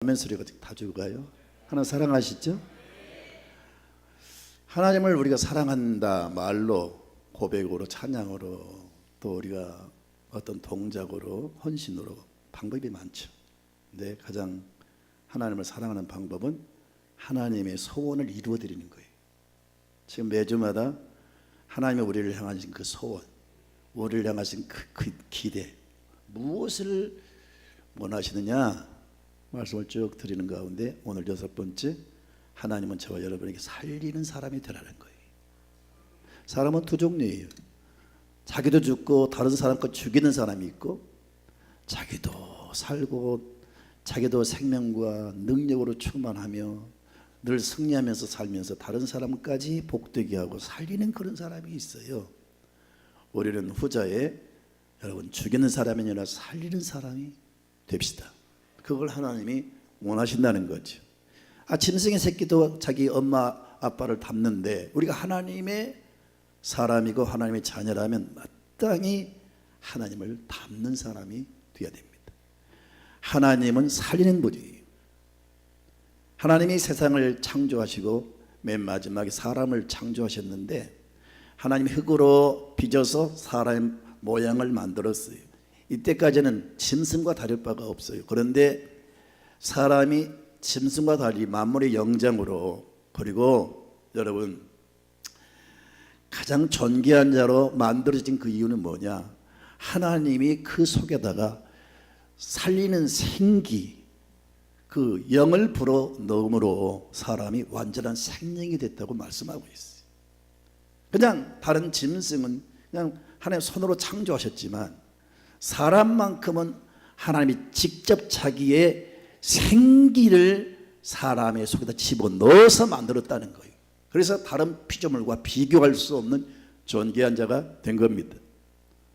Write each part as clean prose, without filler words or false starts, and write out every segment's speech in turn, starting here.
아멘 소리가 다 죽어가요. 하나님 사랑하시죠? 하나님을 우리가 사랑한다 말로, 고백으로, 찬양으로, 또 우리가 어떤 동작으로, 헌신으로 방법이 많죠. 근데 가장 하나님을 사랑하는 방법은 하나님의 소원을 이루어 드리는 거예요. 지금 매주마다 하나님의 우리를 향하신 그 소원, 우리를 향하신 그 기대, 무엇을 원하시느냐 말씀을 쭉 드리는 가운데 오늘 6번째, 하나님은 저와 여러분에게 살리는 사람이 되라는 거예요. 사람은 두 종류예요. 자기도 죽고 다른 사람 것 죽이는 사람이 있고, 자기도 살고 자기도 생명과 능력으로 충만하며 늘 승리하면서 살면서 다른 사람까지 복되게 하고 살리는 그런 사람이 있어요. 우리는 후자에 여러분 죽이는 사람이 아니라 살리는 사람이 됩시다. 그걸 하나님이 원하신다는 거죠. 짐승의 새끼도 자기 엄마 아빠를 닮는데, 우리가 하나님의 사람이고 하나님의 자녀라면 마땅히 하나님을 닮는 사람이 되어야 됩니다. 하나님은 살리는 분이에요. 하나님이 세상을 창조하시고 맨 마지막에 사람을 창조하셨는데, 하나님이 흙으로 빚어서 사람의 모양을 만들었어요. 이때까지는 짐승과 다를 바가 없어요. 그런데 사람이 짐승과 달리 만물의 영장으로, 그리고 여러분 가장 존귀한 자로 만들어진 그 이유는 뭐냐? 하나님이 그 속에다가 살리는 생기, 그 영을 불어 넣음으로 사람이 완전한 생명이 됐다고 말씀하고 있어요. 그냥 다른 짐승은 그냥 하나님 손으로 창조하셨지만, 사람만큼은 하나님이 직접 자기의 생기를 사람의 속에다 집어넣어서 만들었다는 거예요. 그래서 다른 피조물과 비교할 수 없는 존귀한 자가 된 겁니다.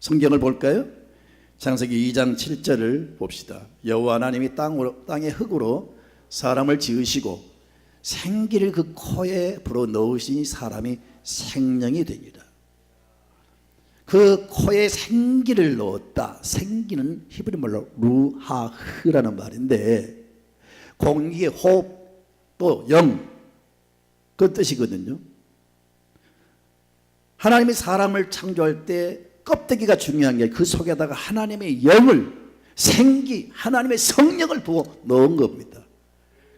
성경을 볼까요? 창세기 2장 7절을 봅시다. 여호와 하나님이 땅의 흙으로 사람을 지으시고 생기를 그 코에 불어 넣으시니 사람이 생명이 되니라. 그 코에 생기를 넣었다. 생기는 히브리 말로 루하흐라는 말인데, 공기의 호흡, 또 영, 그 뜻이거든요. 하나님이 사람을 창조할 때 껍데기가 중요한 게, 그 속에다가 하나님의 영을, 생기, 하나님의 성령을 부어 넣은 겁니다.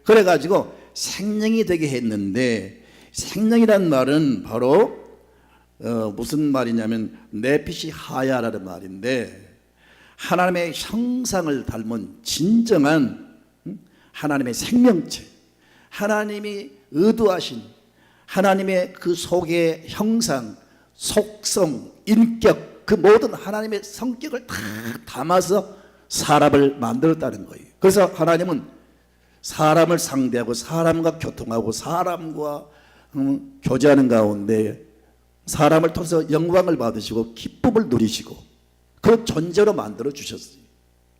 그래가지고 생명이 되게 했는데, 생명이란 말은 바로 무슨 말이냐면 네피시 하야라는 말인데, 하나님의 형상을 닮은 진정한 하나님의 생명체, 하나님이 의도하신 하나님의 그 속의 형상, 속성, 인격, 그 모든 하나님의 성격을 다 담아서 사람을 만들었다는 거예요. 그래서 하나님은 사람을 상대하고 사람과 교통하고 사람과 교제하는 가운데 사람을 통해서 영광을 받으시고 기쁨을 누리시고 그 존재로 만들어 주셨어요.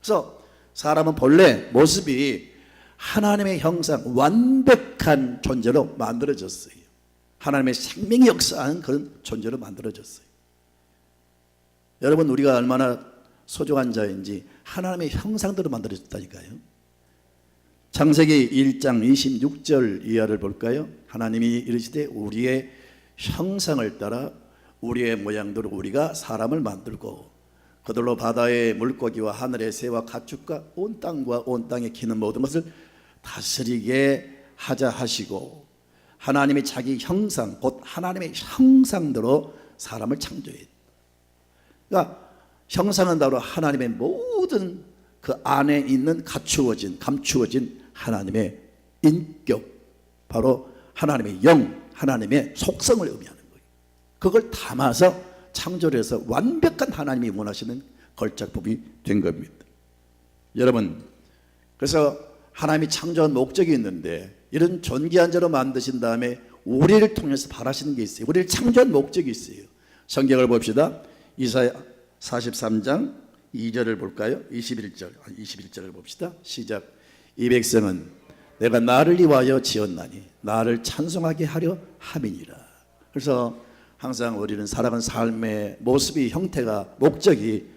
그래서 사람은 본래 모습이 하나님의 형상, 완벽한 존재로 만들어졌어요. 하나님의 생명이 역사하는 그런 존재로 만들어졌어요. 여러분, 우리가 얼마나 소중한 자인지 하나님의 형상대로 만들어졌다니까요. 창세기 1장 26절 이하를 볼까요? 하나님이 이르시되 우리의 형상을 따라 우리의 모양대로 우리가 사람을 만들고 그들로 바다의 물고기와 하늘의 새와 가축과 온 땅과 온 땅에 기는 모든 것을 다스리게 하자 하시고, 하나님이 자기 형상, 곧 하나님의 형상대로 사람을 창조했다. 그러니까 형상은 바로 하나님의 모든 그 안에 있는 감추어진 하나님의 인격, 바로 하나님의 영, 하나님의 속성을 의미하는 거예요. 그걸 담아서 창조를 해서 완벽한 하나님이 원하시는 걸작품이 된 겁니다. 여러분, 그래서 하나님이 창조한 목적이 있는데, 이런 존귀한 자로 만드신 다음에 우리를 통해서 바라시는 게 있어요. 우리를 창조한 목적이 있어요. 성경을 봅시다. 이사야 43장 2절을 볼까요? 21절을 봅시다. 시작. 이 백성은 내가 나를 위하여 지었나니 나를 찬송하게 하려 함이니라. 그래서 항상 우리는 살아가는 삶의 모습이, 형태가, 목적이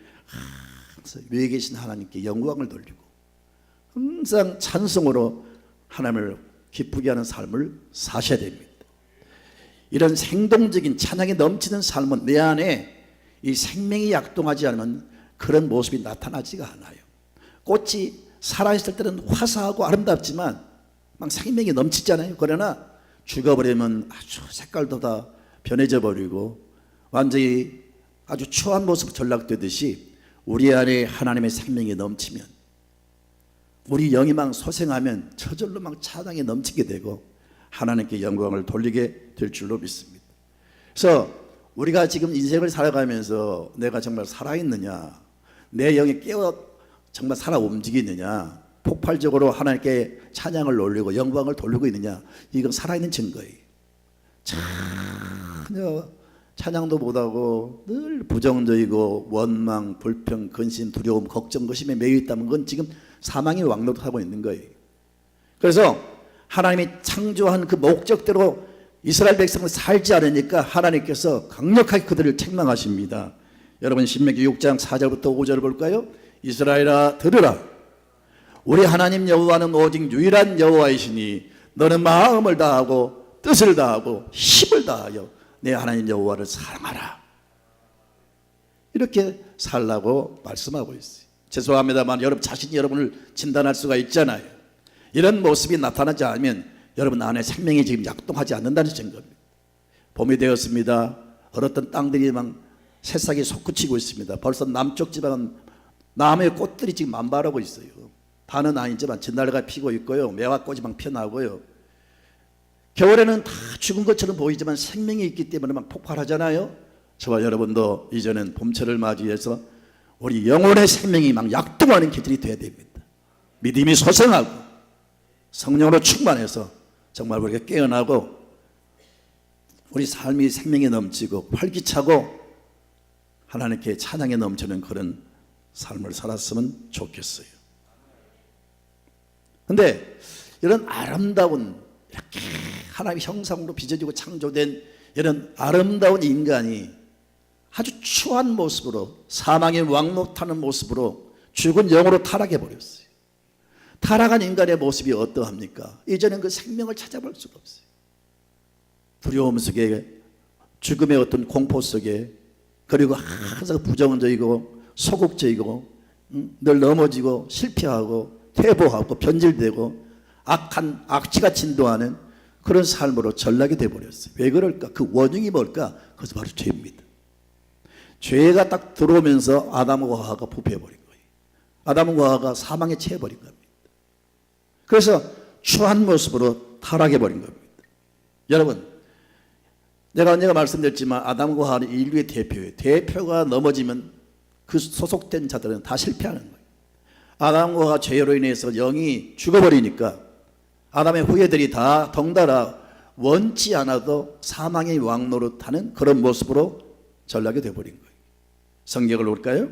위에 계신 하나님께 영광을 돌리고 항상 찬송으로 하나님을 기쁘게 하는 삶을 사셔야 됩니다. 이런 생동적인 찬양이 넘치는 삶은 내 안에 이 생명이 약동하지 않으면 그런 모습이 나타나지가 않아요. 꽃이 살아있을 때는 화사하고 아름답지만 막 생명이 넘치잖아요. 그러나 죽어버리면 아주 색깔도 다 변해져 버리고 완전히 아주 추한 모습 전락되듯이 우리 안에 하나님의 생명이 넘치면, 우리 영이 막 소생하면 저절로 막 찬양이 넘치게 되고 하나님께 영광을 돌리게 될 줄로 믿습니다. 그래서 우리가 지금 인생을 살아가면서 내가 정말 살아있느냐, 내 영이 정말 살아 움직이느냐, 폭발적으로 하나님께 찬양을 올리고 영광을 돌리고 있느냐, 이건 살아있는 증거예요. 전혀 찬양도 못하고 늘 부정적이고 원망, 불평, 근심, 두려움, 걱정, 의심에 매여 있다면 그건 지금 사망의 왕노릇하고 있는 거예요. 그래서 하나님이 창조한 그 목적대로 이스라엘 백성을 살지 않으니까 하나님께서 강력하게 그들을 책망하십니다. 여러분 신명기 6장 4절부터 5절을 볼까요? 이스라엘아 들으라. 우리 하나님 여호와는 오직 유일한 여호와이시니 너는 마음을 다하고 뜻을 다하고 힘을 다하여 내 하나님 여호와를 사랑하라. 이렇게 살라고 말씀하고 있어요. 죄송합니다만 여러분 자신이 여러분을 진단할 수가 있잖아요. 이런 모습이 나타나지 않으면 여러분 안에 생명이 지금 약동하지 않는다는 증거입니다. 봄이 되었습니다. 얼었던 땅들이 막 새싹이 솟구치고 있습니다. 벌써 남쪽 지방은 나무의 꽃들이 지금 만발하고 있어요. 다는 아니지만 진달래가 피고 있고요, 매화꽃이 막 피어나고요. 겨울에는 다 죽은 것처럼 보이지만 생명이 있기 때문에 막 폭발하잖아요. 저와 여러분도 이제는 봄철을 맞이해서 우리 영혼의 생명이 막 약동하는 계절이 돼야 됩니다. 믿음이 소생하고 성령으로 충만해서 정말 우리가 깨어나고 우리 삶이 생명이 넘치고 활기차고 하나님께 찬양에 넘치는 그런 삶을 살았으면 좋겠어요. 그런데 이런 아름다운, 이렇게 하나님의 형상으로 빚어지고 창조된 이런 아름다운 인간이 아주 추한 모습으로 사망의 왕노타는 모습으로 죽은 영으로 타락해 버렸어요. 타락한 인간의 모습이 어떠합니까? 이제는 그 생명을 찾아볼 수가 없어요. 두려움 속에, 죽음의 어떤 공포 속에, 그리고 항상 부정적이고 소극적이고 늘 넘어지고 실패하고 퇴보하고 변질되고 악한 악취가 진동하는 그런 삶으로 전락이 되어버렸어요. 왜 그럴까? 그 원인이 뭘까? 그것은 바로 죄입니다. 죄가 딱 들어오면서 아담과 하와가 부패해버린 거예요. 아담과 하와가 사망에 처해버린 겁니다. 그래서 추한 모습으로 타락해버린 겁니다. 여러분, 내가 언젠가 말씀드렸지만 아담과 하와는 인류의 대표예요. 대표가 넘어지면 그 소속된 자들은 다 실패하는 거예요. 아담과 하와 죄로 인해서 영이 죽어버리니까 아담의 후예들이 다 덩달아 원치 않아도 사망의 왕노릇하는 그런 모습으로 전락이 되어버린 거예요. 성경을 볼까요?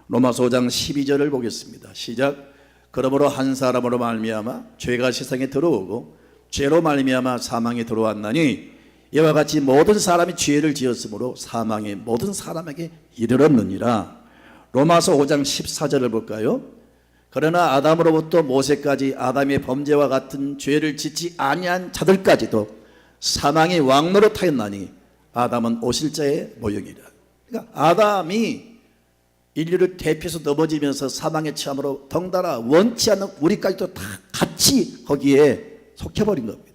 로마서 5장 12절을 보겠습니다. 시작. 그러므로 한 사람으로 말미암아 죄가 세상에 들어오고 죄로 말미암아 사망에 들어왔나니 이와 같이 모든 사람이 죄를 지었으므로 사망이 모든 사람에게 이르렀느니라. 로마서 5장 14절을 볼까요? 그러나 아담으로부터 모세까지 아담의 범죄와 같은 죄를 짓지 아니한 자들까지도 사망의 왕노릇하였나니 아담은 오실자의 모형이라. 그러니까 아담이 인류를 대표해서 넘어지면서 사망의 처함으로 덩달아 원치 않는 우리까지도 다 같이 거기에 속해버린 겁니다.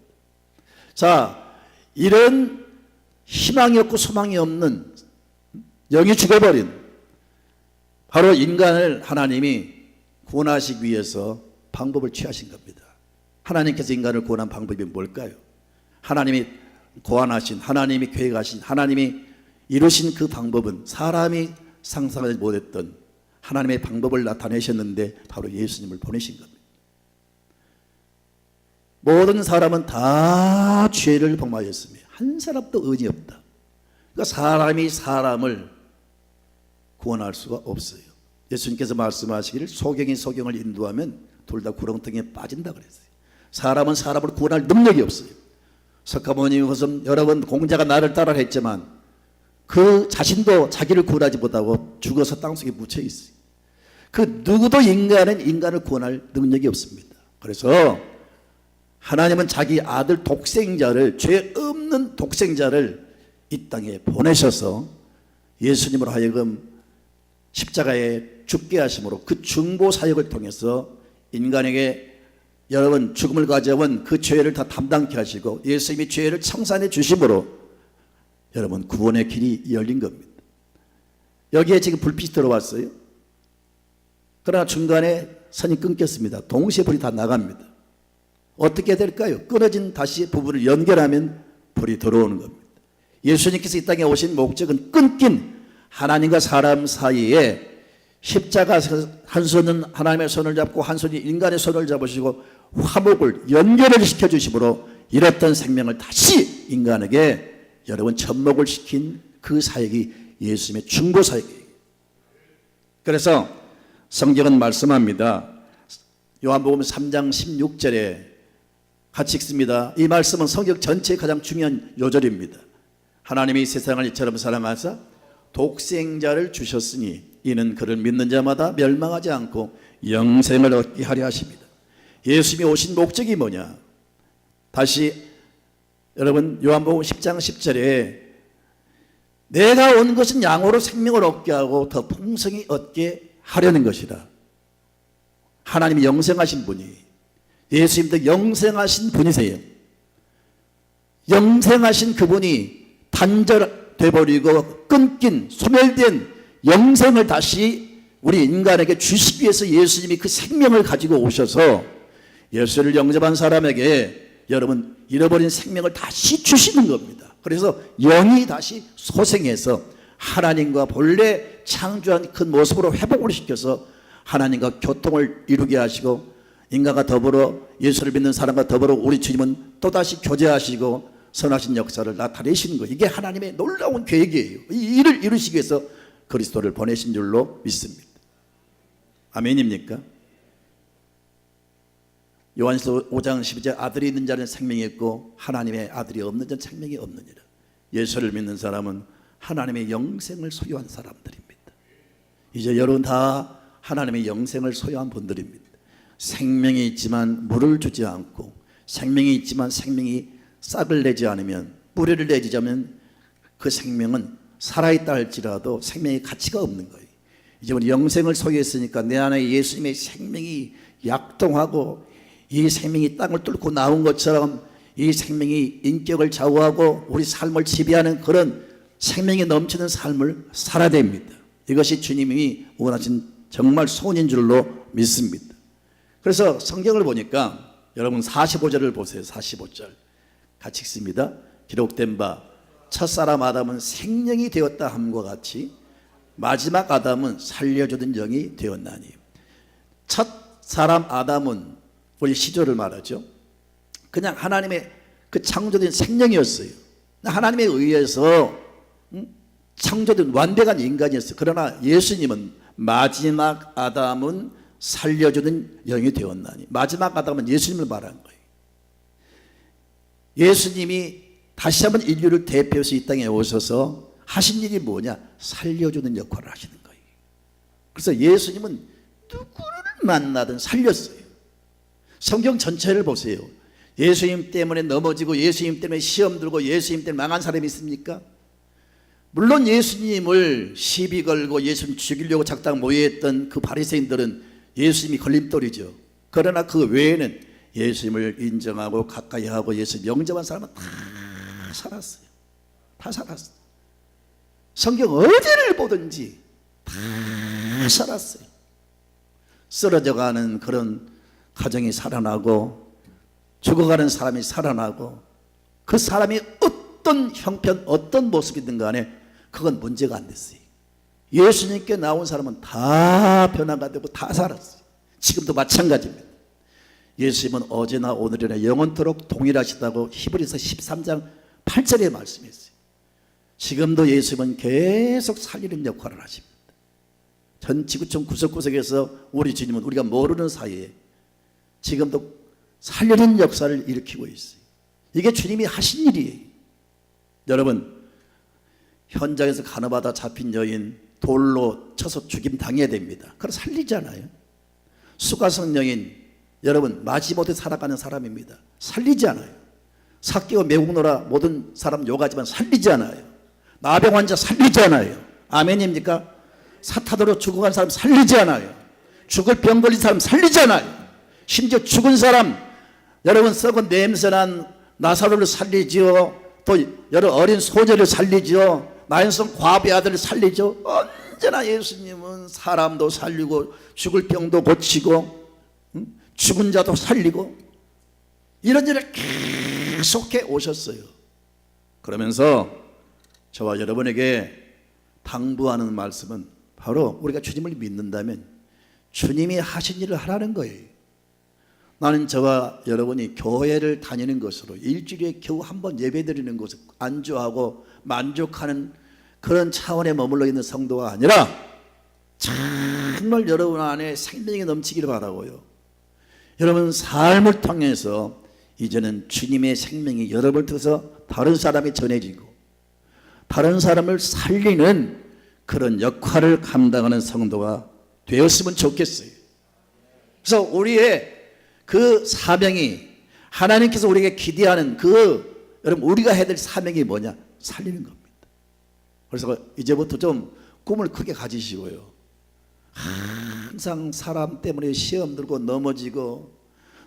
자, 이런 희망이 없고 소망이 없는 영이 죽어버린 바로 인간을 하나님이 구원하시기 위해서 방법을 취하신 겁니다. 하나님께서 인간을 구원한 방법이 뭘까요? 하나님이 고안하신, 하나님이 계획하신, 하나님이 이루신 그 방법은 사람이 상상하지 못했던 하나님의 방법을 나타내셨는데 바로 예수님을 보내신 겁니다. 모든 사람은 다 죄를 범하였으며 한 사람도 의인이 없다. 그러니까 사람이 사람을 구원할 수가 없어요. 예수님께서 말씀하시기를 소경이 소경을 인도하면 둘 다 구렁텅이에 빠진다 그랬어요. 사람은 사람을 구원할 능력이 없어요. 석가모니 무슨 여러 번 공자가 나를 따라 했지만 그 자신도 자기를 구원하지 못하고 죽어서 땅속에 묻혀 있어요. 그 누구도 인간을 구원할 능력이 없습니다. 그래서 하나님은 자기 아들 독생자를, 죄 없는 독생자를 이 땅에 보내셔서 예수님으로 하여금 십자가에 죽게 하심으로 그 중보 사역을 통해서 인간에게 여러분 죽음을 가져온 그 죄를 다 담당케 하시고 예수님이 죄를 청산해 주심으로 여러분 구원의 길이 열린 겁니다. 여기에 지금 불빛이 들어왔어요. 그러나 중간에 선이 끊겼습니다. 동시에 불이 다 나갑니다. 어떻게 될까요? 끊어진 다시 부분을 연결하면 불이 들어오는 겁니다. 예수님께서 이 땅에 오신 목적은 끊긴 하나님과 사람 사이에 십자가 한 손은 하나님의 손을 잡고 한 손이 인간의 손을 잡으시고 화목을 연결을 시켜주심으로 잃었던 생명을 다시 인간에게 여러분 접목을 시킨 그 사역이 예수님의 중보 사역이에요. 그래서 성경은 말씀합니다. 요한복음 3장 16절에 같이 읽습니다. 이 말씀은 성경 전체의 가장 중요한 요절입니다. 하나님이 세상을 이처럼 사랑하사 독생자를 주셨으니 이는 그를 믿는 자마다 멸망하지 않고 영생을 얻게 하려 하십니다. 예수님이 오신 목적이 뭐냐? 다시 여러분 요한복음 10장 10절에 내가 온 것은 양으로 생명을 얻게 하고 더 풍성히 얻게 하려는 것이라. 하나님이 영생하신 분이, 예수님도 영생하신 분이세요. 영생하신 그분이 단절돼 버리고 끊긴 소멸된 영생을 다시 우리 인간에게 주시기 위해서 예수님이 그 생명을 가지고 오셔서 예수를 영접한 사람에게 여러분 잃어버린 생명을 다시 주시는 겁니다. 그래서 영이 다시 소생해서 하나님과 본래 창조한 그 모습으로 회복을 시켜서 하나님과 교통을 이루게 하시고 인간과 더불어 예수를 믿는 사람과 더불어 우리 주님은 또다시 교제하시고 선하신 역사를 나타내시는 거예요. 이게 하나님의 놀라운 계획이에요. 이 일을 이루시기 위해서 그리스도를 보내신 줄로 믿습니다. 아멘입니까? 요한일서 5장 12절 아들이 있는 자는 생명이 있고 하나님의 아들이 없는 자는 생명이 없느니라. 예수를 믿는 사람은 하나님의 영생을 소유한 사람들입니다. 이제 여러분 다 하나님의 영생을 소유한 분들입니다. 생명이 있지만 물을 주지 않고 생명이 있지만 생명이 싹을 내지 않으면 뿌리를 내지 않으면 그 생명은 살아있다 할지라도 생명의 가치가 없는 거예요. 이제 우리 영생을 소유했으니까 내 안에 예수님의 생명이 약동하고 이 생명이 땅을 뚫고 나온 것처럼 이 생명이 인격을 좌우하고 우리 삶을 지배하는 그런 생명이 넘치는 삶을 살아야 됩니다. 이것이 주님이 원하신 정말 소원인 줄로 믿습니다. 그래서 성경을 보니까 여러분 45절을 보세요. 45절 같이 읽습니다. 기록된 바 첫사람 아담은 생명이 되었다 함과 같이 마지막 아담은 살려주던 영이 되었나니. 첫사람 아담은 우리 시조를 말하죠. 그냥 하나님의 그 창조된 생명이었어요. 하나님에 의해서 창조된 완벽한 인간이었어요. 그러나 예수님은 마지막 아담은 살려주는 영이 되었나니. 마지막 아담은 예수님을 말하는 거예요. 예수님이 다시 한번 인류를 대표해서 이 땅에 오셔서 하신 일이 뭐냐? 살려주는 역할을 하시는 거예요. 그래서 예수님은 누구를 만나든 살렸어요. 성경 전체를 보세요. 예수님 때문에 넘어지고 예수님 때문에 시험 들고 예수님 때문에 망한 사람이 있습니까? 물론 예수님을 시비 걸고 예수님 죽이려고 작당 모여했던 그 바리새인들은 예수님이 걸림돌이죠. 그러나 그 외에는 예수님을 인정하고 가까이 하고 예수님 영접한 사람은 다 살았어요. 다 살았어요. 성경 어디를 보든지 다 살았어요. 쓰러져가는 그런 가정이 살아나고 죽어가는 사람이 살아나고 그 사람이 어떤 형편 어떤 모습이든 간에 그건 문제가 안 됐어요. 예수님께 나온 사람은 다 변화가 되고 다 살았어요. 지금도 마찬가지입니다. 예수님은 어제나 오늘이나 영원토록 동일하시다고 히브리서 13장 8절에 말씀했어요. 지금도 예수님은 계속 살리는 역할을 하십니다. 전 지구촌 구석구석에서 우리 주님은 우리가 모르는 사이에 지금도 살리는 역사를 일으키고 있어요. 이게 주님이 하신 일이에요. 여러분 현장에서 간호받아 잡힌 여인 돌로 쳐서 죽임 당해야 됩니다. 그럼 살리잖아요. 수가성령인 여러분 마지못해 살아가는 사람입니다. 살리지 않아요. 삭개오 매국노라 모든 사람 욕하지만 살리지 않아요. 나병 환자 살리지 않아요. 아멘입니까? 사타도로 죽어간 사람 살리지 않아요. 죽을 병 걸린 사람 살리지 않아요. 심지어 죽은 사람 여러분 썩은 냄새난 나사로를 살리지요. 또 여러 어린 소녀를 살리지요. 나연성 과부의 아들을 살리죠. 언제나 예수님은 사람도 살리고 죽을 병도 고치고 죽은 자도 살리고 이런 일을 계속해 오셨어요. 그러면서 저와 여러분에게 당부하는 말씀은 바로 우리가 주님을 믿는다면 주님이 하신 일을 하라는 거예요. 나는 저와 여러분이 교회를 다니는 것으로 일주일에 겨우 한 번 예배드리는 것을 안주하고 만족하는 그런 차원에 머물러 있는 성도가 아니라 정말 여러분 안에 생명이 넘치기를 바라고요. 여러분 삶을 통해서 이제는 주님의 생명이 여러분을 통해서 다른 사람이 전해지고 다른 사람을 살리는 그런 역할을 감당하는 성도가 되었으면 좋겠어요. 그래서 우리의 그 사명이 하나님께서 우리에게 기대하는 여러분 우리가 해야 될 사명이 뭐냐? 살리는 겁니다. 그래서 이제부터 좀 꿈을 크게 가지시고요. 항상 사람 때문에 시험 들고 넘어지고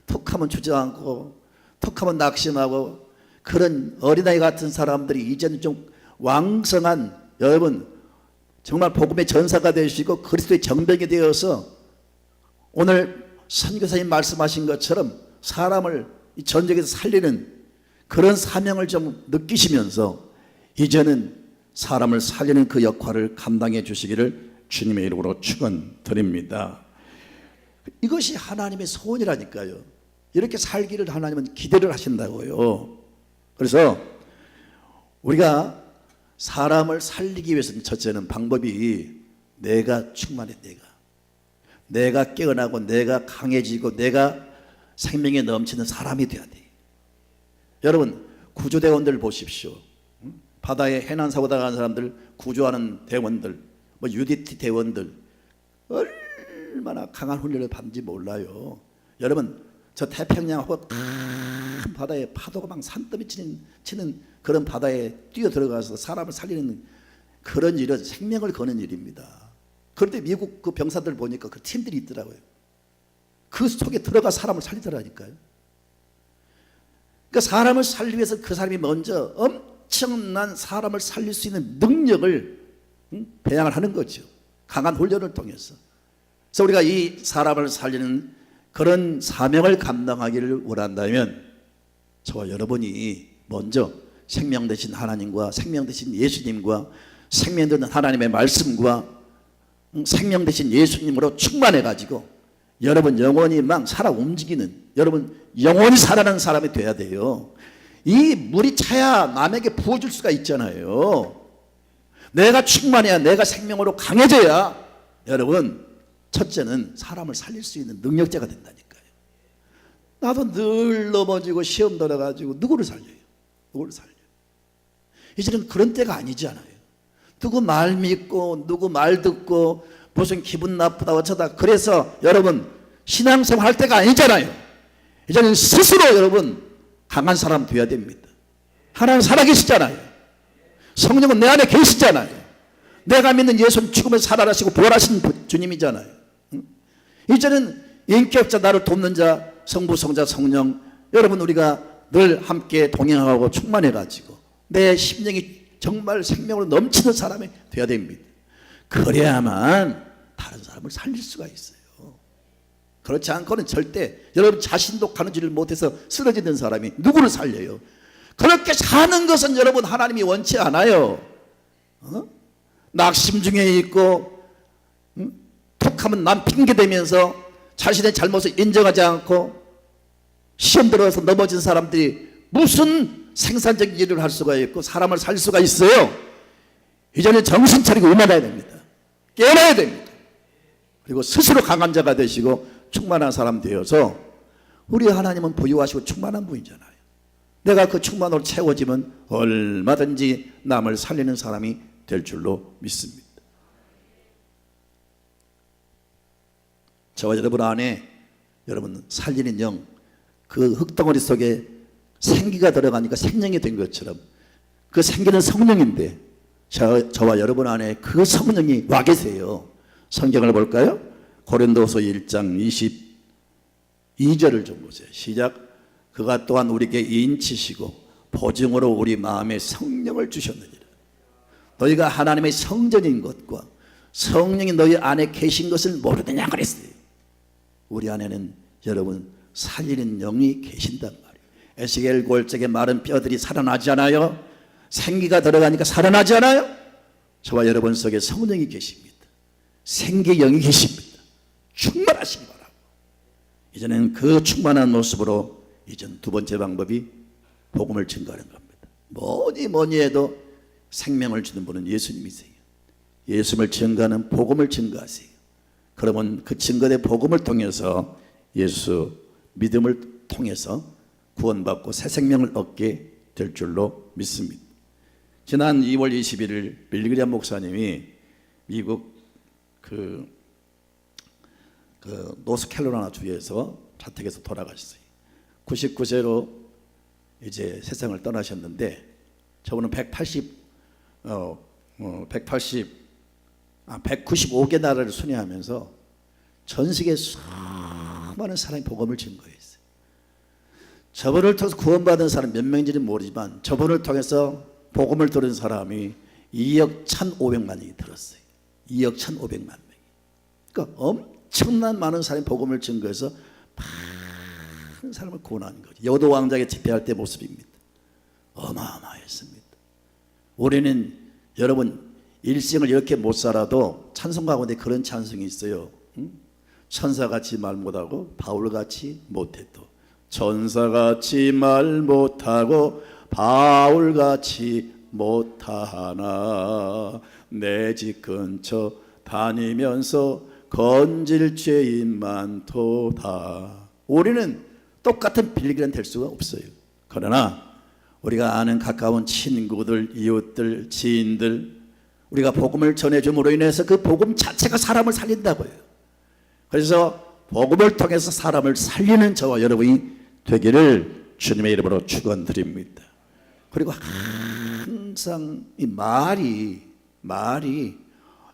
툭하면 주저앉고 툭하면 낙심하고 그런 어린아이 같은 사람들이 이제는 좀 왕성한 여러분 정말 복음의 전사가 되시고 그리스도의 정병이 되어서 오늘 선교사님 말씀하신 것처럼 사람을 이 전쟁에서 살리는 그런 사명을 좀 느끼시면서 이제는 사람을 살리는 그 역할을 감당해 주시기를 주님의 이름으로 축원드립니다. 이것이 하나님의 소원이라니까요. 이렇게 살기를 하나님은 기대를 하신다고요. 그래서 우리가 사람을 살리기 위해서는 첫째는 방법이 내가 충만해. 내가 깨어나고 내가 강해지고 내가 생명에 넘치는 사람이 돼야 돼. 여러분 구조대원들 보십시오. 바다에 해난사고 당한 사람들 구조하는 대원들 뭐 UDT 대원들 얼마나 강한 훈련을 받는지 몰라요. 여러분 저 태평양하고 큰 바다에 파도가 막 산더미 치는 그런 바다에 뛰어 들어가서 사람을 살리는 그런 일은 생명을 거는 일입니다. 그런데 미국 그 병사들 보니까 그 팀들이 있더라고요. 그 속에 들어가 사람을 살리더라니까요. 그러니까 사람을 살리기 위해서 그 사람이 먼저 엄청난 사람을 살릴 수 있는 능력을 배양을 하는 거죠. 강한 훈련을 통해서. 그래서 우리가 이 사람을 살리는 그런 사명을 감당하기를 원한다면 저와 여러분이 먼저 생명 되신 하나님과 생명 되신 예수님과 생명 되는 하나님의 말씀과 생명 되신 예수님으로 충만해 가지고 여러분 영원히 막 살아 움직이는 여러분 영원히 살아가는 사람이 돼야 돼요. 이 물이 차야 남에게 부어줄 수가 있잖아요. 내가 충만해야 내가 생명으로 강해져야 여러분 첫째는 사람을 살릴 수 있는 능력자가 된다니까요. 나도 늘 넘어지고 시험 들어가지고 누구를 살려요? 누구를 살려요? 이제는 그런 때가 아니잖아요. 누구 말 믿고 누구 말 듣고 무슨 기분 나쁘다 어쩌다 그래서 여러분 신앙생활 할 때가 아니잖아요. 이제는 스스로 여러분 강한 사람 되어야 됩니다. 하나님 살아계시잖아요. 성령은 내 안에 계시잖아요. 내가 믿는 예수는 죽으면서 살아나시고 부활하신 주님이잖아요. 이제는 인격자 나를 돕는 자 성부 성자 성령 여러분 우리가 늘 함께 동행하고 충만해가지고 내 심령이 정말 생명으로 넘치는 사람이 되어야 됩니다. 그래야만 다른 사람을 살릴 수가 있어요. 그렇지 않고는 절대 여러분 자신도 가nu지를 못해서 쓰러지는 사람이 누구를 살려요? 그렇게 사는 것은 여러분 하나님이 원치 않아요. 낙심 중에 있고 톡하면 남 핑계대면서 자신의 잘못을 인정하지 않고 시험 들어서 넘어진 사람들이 무슨 생산적인 일을 할 수가 있고 사람을 살 수가 있어요? 이제는 정신 차리고 음해야 됩니다. 깨어나야 됩니다. 그리고 스스로 강한 자가 되시고 충만한 사람 되어서 우리 하나님은 부유하시고 충만한 분이잖아요. 내가 그 충만으로 채워지면 얼마든지 남을 살리는 사람이 될 줄로 믿습니다. 저와 여러분 안에 여러분 살리는 영, 그 흙덩어리 속에 생기가 들어가니까 생명이 된 것처럼 그 생기는 성령인데 저와 여러분 안에 그 성령이 와 계세요. 성경을 볼까요? 고린도서 1장 22절을 좀 보세요. 시작. 그가 또한 우리에게 인치시고 보증으로 우리 마음에 성령을 주셨느니라. 너희가 하나님의 성전인 것과 성령이 너희 안에 계신 것을 모르느냐 그랬어요. 우리 안에는 여러분 살리는 영이 계신단 말이에요. 에스겔 골짜기에 마른 뼈들이 살아나지 않아요? 생기가 들어가니까 살아나지 않아요? 저와 여러분 속에 성령이 계십니다. 생기 영이 계십니다. 충만하시기 바랍니다. 이제는 그 충만한 모습으로 이전 두 번째 방법이 복음을 증거하는 겁니다. 뭐니 해도 생명을 주는 분은 예수님이세요. 예수님을 증거하는 복음을 증거하세요. 그러면 그 증거된 복음을 통해서 예수 믿음을 통해서 구원받고 새 생명을 얻게 될 줄로 믿습니다. 지난 2월 21일 빌리그리암 목사님이 미국 그 노스캐롤라이나 주에서 자택에서 돌아가셨어요. 99세로 이제 세상을 떠나셨는데 저분은 195개 나라를 순회하면서 전 세계 수많은 사람이 복음을 증거했어요. 저분을 통해서 구원받은 사람 몇 명인지는 모르지만 저분을 통해서 복음을 들은 사람이 2억 1,500만이 들었어요. 2억 1,500만 명이. 그러니까 엄청난 많은 사람이 복음을 증거해서 많은 사람을 구원하는 거죠. 여도 왕자에게 집회할 때 모습입니다. 어마어마했습니다. 우리는 여러분 일생을 이렇게 못 살아도 찬송 가운데 그런 찬송이 있어요. 천사같이 말 못하고 바울같이 못해도 천사같이 말 못하고 바울같이 못하나 내 집 근처 다니면서 건질 죄인 많도다. 우리는 똑같은 빌리그란 될 수가 없어요. 그러나 우리가 아는 가까운 친구들, 이웃들, 지인들 우리가 복음을 전해줌으로 인해서 그 복음 자체가 사람을 살린다고요. 그래서 복음을 통해서 사람을 살리는 저와 여러분이 되기를 주님의 이름으로 축원드립니다. 그리고 항상 이 말이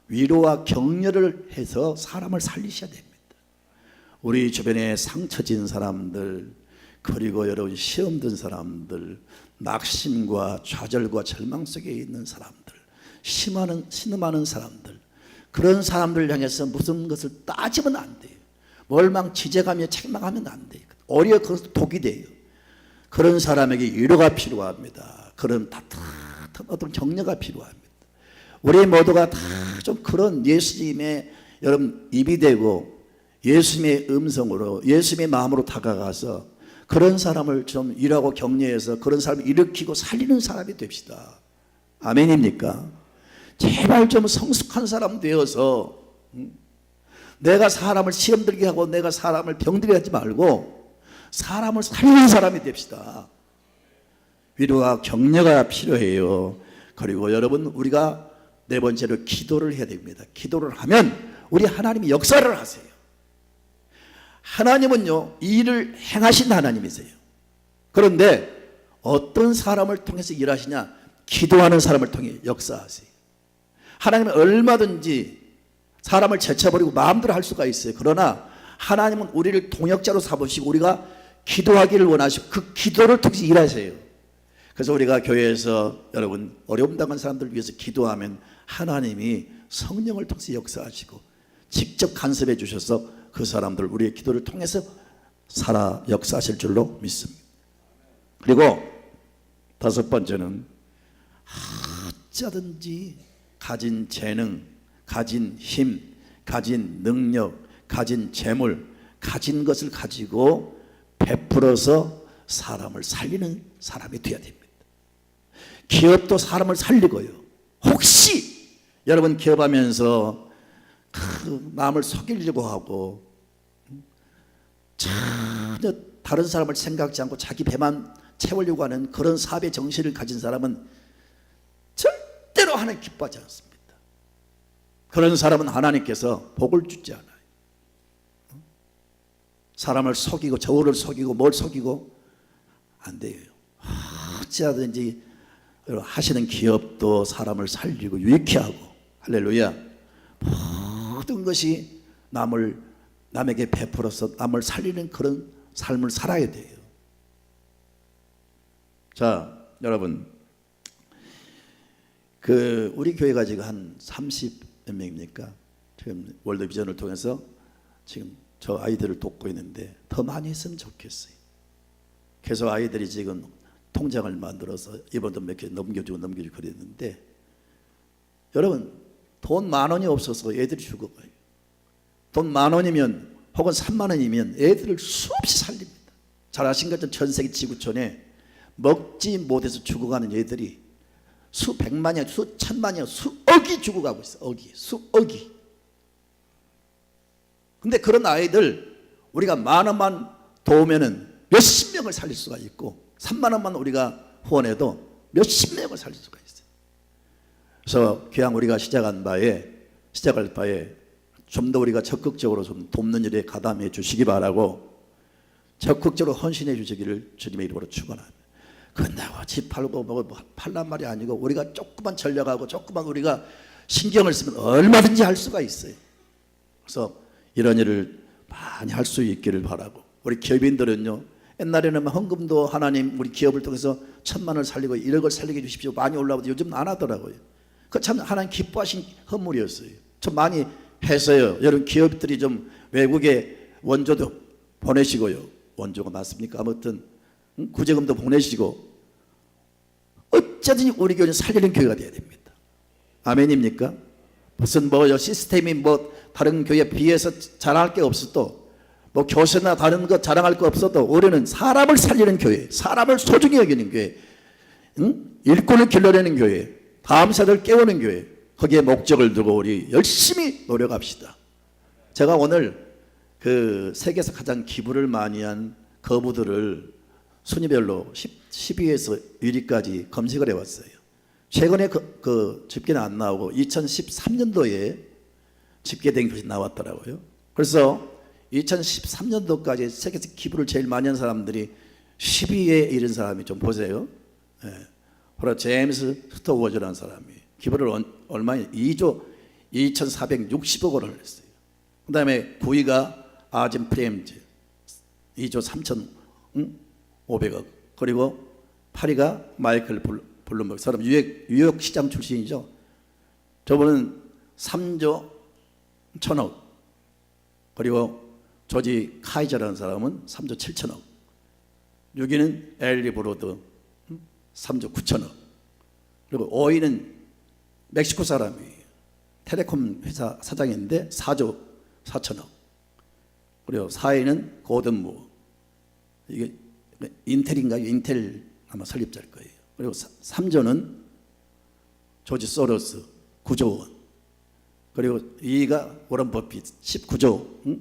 위로와 격려를 해서 사람을 살리셔야 됩니다. 우리 주변에 상처진 사람들, 그리고 여러분 시험 든 사람들, 낙심과 좌절과 절망 속에 있는 사람들, 신음하는 사람들, 그런 사람들 향해서 무슨 것을 따지면 안 돼요. 지적하며 책망하면 안 돼요. 오히려 그것도 독이 돼요. 그런 사람에게 위로가 필요합니다. 그런 따뜻한 어떤 격려가 필요합니다. 우리 모두가 다 좀 그런 예수님의 여러분 입이 되고 예수님의 음성으로 예수님의 마음으로 다가가서 그런 사람을 좀 위로하고 격려해서 그런 사람을 일으키고 살리는 사람이 됩시다. 아멘입니까? 제발 좀 성숙한 사람 되어서 내가 사람을 시험 들게 하고 내가 사람을 병들게 하지 말고 사람을 살리는 사람이 됩시다. 위로와 격려가 필요해요. 그리고 여러분 우리가 네 번째로 기도를 해야 됩니다. 기도를 하면 우리 하나님이 역사를 하세요. 하나님은요 이 일을 행하신 하나님이세요. 그런데 어떤 사람을 통해서 일하시냐? 기도하는 사람을 통해 역사하세요. 하나님은 얼마든지 사람을 제쳐버리고 마음대로 할 수가 있어요. 그러나 하나님은 우리를 동역자로 삼으시고 우리가 기도하기를 원하시고 그 기도를 통해서 일하세요. 그래서 우리가 교회에서 여러분 어려움 당한 사람들을 위해서 기도하면 하나님이 성령을 통해서 역사하시고 직접 간섭해 주셔서 그 사람들 우리의 기도를 통해서 살아 역사하실 줄로 믿습니다. 그리고 다섯 번째는 어쩌든지 가진 재능, 가진 힘, 가진 능력, 가진 재물, 가진 것을 가지고 베풀어서 사람을 살리는 사람이 되어야 됩니다. 기업도 사람을 살리고요. 혹시 여러분 기업하면서 남을 속이려고 하고 전혀 다른 사람을 생각지 않고 자기 배만 채우려고 하는 그런 사업의 정신을 가진 사람은 절대로 하나님 기뻐하지 않습니다. 그런 사람은 하나님께서 복을 주지 않아요. 사람을 속이고 저울을 속이고 뭘 속이고 안 돼요. 어찌하든지 하시는 기업도 사람을 살리고 유익케 하고, 할렐루야, 모든 것이 남에게 베풀어서 남을 살리는 그런 삶을 살아야 돼요. 자, 여러분, 우리 교회가 지금 한 30몇 명입니까? 지금 월드비전을 통해서 지금 저 아이들을 돕고 있는데 더 많이 했으면 좋겠어요. 계속 아이들이 지금 통장을 만들어서 이번도 몇 개 넘겨주고 그랬는데, 여러분, 돈 10,000원이 없어서 애들이 죽어가요. 돈 10,000원이면 혹은 30,000원이면 애들을 수없이 살립니다. 잘 아신 것처럼 전 세계 지구촌에 먹지 못해서 죽어가는 애들이 수백만이야, 수천만이야, 수억이 죽어가고 있어. 수억이. 근데 그런 아이들 우리가 10,000원만 도우면은 몇십 명을 살릴 수가 있고, 30,000원만 우리가 후원해도 몇십 명을 살릴 수가 있어요. 그래서 그냥 우리가 시작할 바에 좀 더 우리가 적극적으로 좀 돕는 일에 가담해 주시기 바라고, 적극적으로 헌신해 주시기를 주님의 이름으로 축원합니다. 그런다고 집 팔고 뭐 팔란 말이 아니고, 우리가 조금만 전략하고 조금만 우리가 신경을 쓰면 얼마든지 할 수가 있어요. 그래서 이런 일을 많이 할 수 있기를 바라고, 우리 기업인들은요, 옛날에는 헌금도 하나님 우리 기업을 통해서 1,000,000원을 살리고 1억을 살리게 해주십시오 많이 올라오고, 요즘은 안 하더라고요. 그 참 하나님 기뻐하신 헌물이었어요. 좀 많이 해서요, 여러분 기업들이 좀 외국에 원조도 보내시고요, 원조가 맞습니까? 아무튼 구제금도 보내시고, 어쩌든지 우리 교회는 살리는 교회가 되어야 됩니다. 아멘입니까? 무슨 시스템이 다른 교회에 비해서 자랑할 게 없어도, 교세나 다른 것 자랑할 거 없어도, 우리는 사람을 살리는 교회, 사람을 소중히 여기는 교회, 일꾼을 길러내는 교회, 다음 세대를 깨우는 교회, 거기에 목적을 두고 우리 열심히 노력합시다. 제가 오늘 세계에서 가장 기부를 많이 한 거부들을 순위별로 10위에서 1위까지 검색을 해왔어요. 최근에 그 집계는 안 나오고 2013년도에 집계된 것이 나왔더라고요. 그래서 2013년도까지 세계에서 기부를 제일 많이 한 사람들이 10위에 이른 사람이 좀 보세요. 바로 제임스 스토워즈라는 사람이 기부를 얼마에 2조 2,460억 원을 했어요. 그 다음에 9위가 아짐 프레임즈 2조 3,500억, 그리고 8위가 마이클 블룸버그, 사람 뉴욕 시장 출신이죠. 저분은 3조 1,000억, 그리고 조지 카이저라는 사람은 3조 7천억, 6위는 엘리 브로드 3조 9천억, 그리고 5위는 멕시코 사람이 텔레콤 회사 사장인데 4조 4천억, 그리고 4위는 고든무, 이게 인텔인가요? 인텔 아마 설립자일 거예요. 그리고 3조는 조지 소로스 9조 원, 그리고 2위가 워런 버핏 19조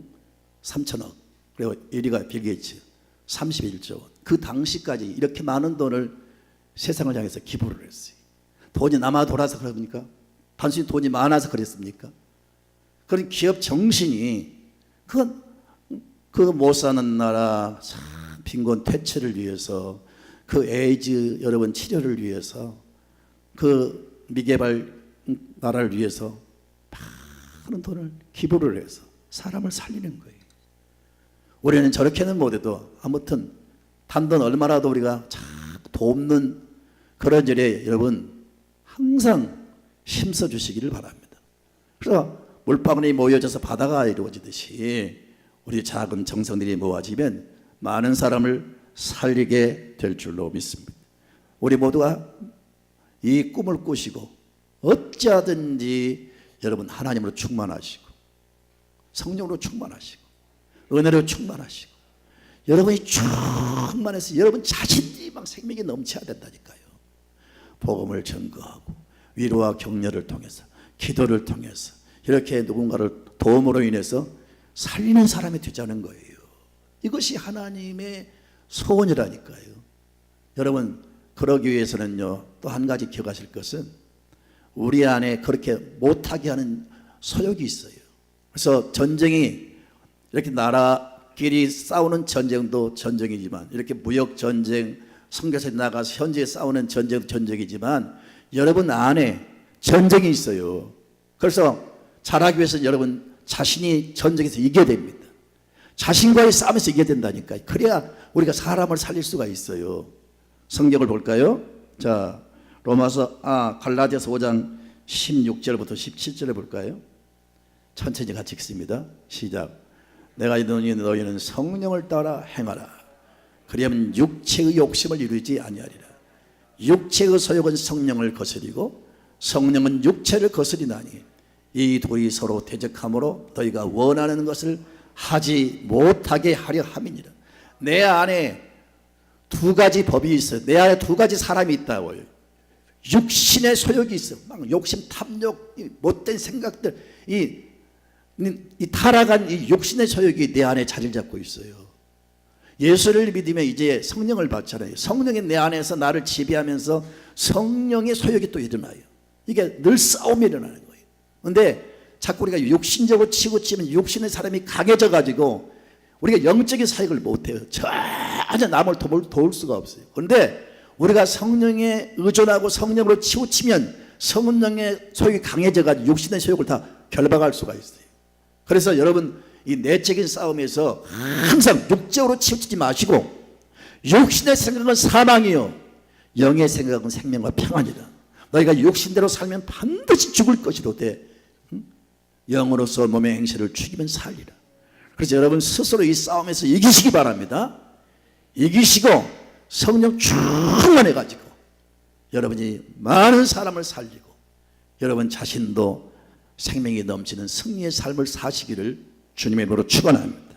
3천억, 그리고 1위가 빌 게이츠 31조 원. 그 당시까지 이렇게 많은 돈을 세상을 향해서 기부를 했어요. 돈이 남아 돌아서 그럽니까? 단순히 돈이 많아서 그랬습니까? 그런 기업 정신이, 그건 못 사는 나라 빈곤 퇴치를 위해서, 그 에이즈 여러분 치료를 위해서, 그 미개발 나라를 위해서 많은 돈을 기부를 해서 사람을 살리는 거예요. 우리는 저렇게는 못해도 아무튼 단돈 얼마라도 우리가 참 돕는 그런 일에 여러분 항상 힘써 주시기를 바랍니다. 그래서 물방울이 모여져서 바다가 이루어지듯이 우리 작은 정성들이 모아지면 많은 사람을 살리게 될 줄로 믿습니다. 우리 모두가 이 꿈을 꾸시고 어찌하든지 여러분 하나님으로 충만하시고, 성령으로 충만하시고, 은혜로 충만하시고, 여러분이 충만해서 여러분 자신이 막 생명이 넘쳐야 된다니까요. 복음을 전거하고 위로와 격려를 통해서, 기도를 통해서 이렇게 누군가를 도움으로 인해서 살리는 사람이 되자는 거예요. 이것이 하나님의 소원이라니까요. 여러분, 그러기 위해서는요, 또 한 가지 기억하실 것은 우리 안에 그렇게 못하게 하는 소욕이 있어요. 그래서 전쟁이 이렇게 나라 끼리 싸우는 전쟁도 전쟁이지만, 이렇게 무역 전쟁, 선교사에 나가서 현지에 싸우는 전쟁도 전쟁이지만, 여러분 안에 전쟁이 있어요. 그래서 잘하기 위해서 여러분 자신이 전쟁에서 이겨야 됩니다. 자신과의 싸움에서 이겨야 된다니까요. 그래야 우리가 사람을 살릴 수가 있어요. 성경을 볼까요? 자, 갈라디아서 5장 16절부터 17절에 볼까요? 천천히 같이 읽습니다. 시작. 내가 이르노니 너희는 성령을 따라 행하라. 그리하면 육체의 욕심을 이루지 아니하리라. 육체의 소욕은 성령을 거스리고 성령은 육체를 거스리나니 이 둘이 서로 대적함으로 너희가 원하는 것을 하지 못하게 하려 함이니라. 내 안에 두 가지 법이 있어요. 내 안에 두 가지 사람이 있다고요. 육신의 소욕이 있어. 막 욕심, 탐욕, 못된 생각들, 이 타락한 이 육신의 소욕이 내 안에 자리를 잡고 있어요. 예수를 믿으면 이제 성령을 받잖아요. 성령이 내 안에서 나를 지배하면서 성령의 소욕이 또 일어나요. 이게 늘 싸움이 일어나는 거예요. 그런데 자꾸 우리가 육신적으로 치우치면 육신의 사람이 강해져 가지고 우리가 영적인 사역을 못해요. 전혀 남을 도울 수가 없어요. 그런데 우리가 성령에 의존하고 성령으로 치우치면 성령의 소욕이 강해져 가지고 육신의 소욕을 다 결박할 수가 있어요. 그래서 여러분 이 내적인 싸움에서 항상 육적으로 치우치지 마시고, 육신의 생각은 사망이요 영의 생각은 생명과 평안이다. 너희가 육신대로 살면 반드시 죽을 것이로되 영으로서 몸의 행실을 죽이면 살리라. 그래서 여러분 스스로 이 싸움에서 이기시기 바랍니다. 이기시고 성령 충만해 가지고 여러분이 많은 사람을 살리고 여러분 자신도 생명이 넘치는 승리의 삶을 사시기를 주님의 이름으로 축원합니다.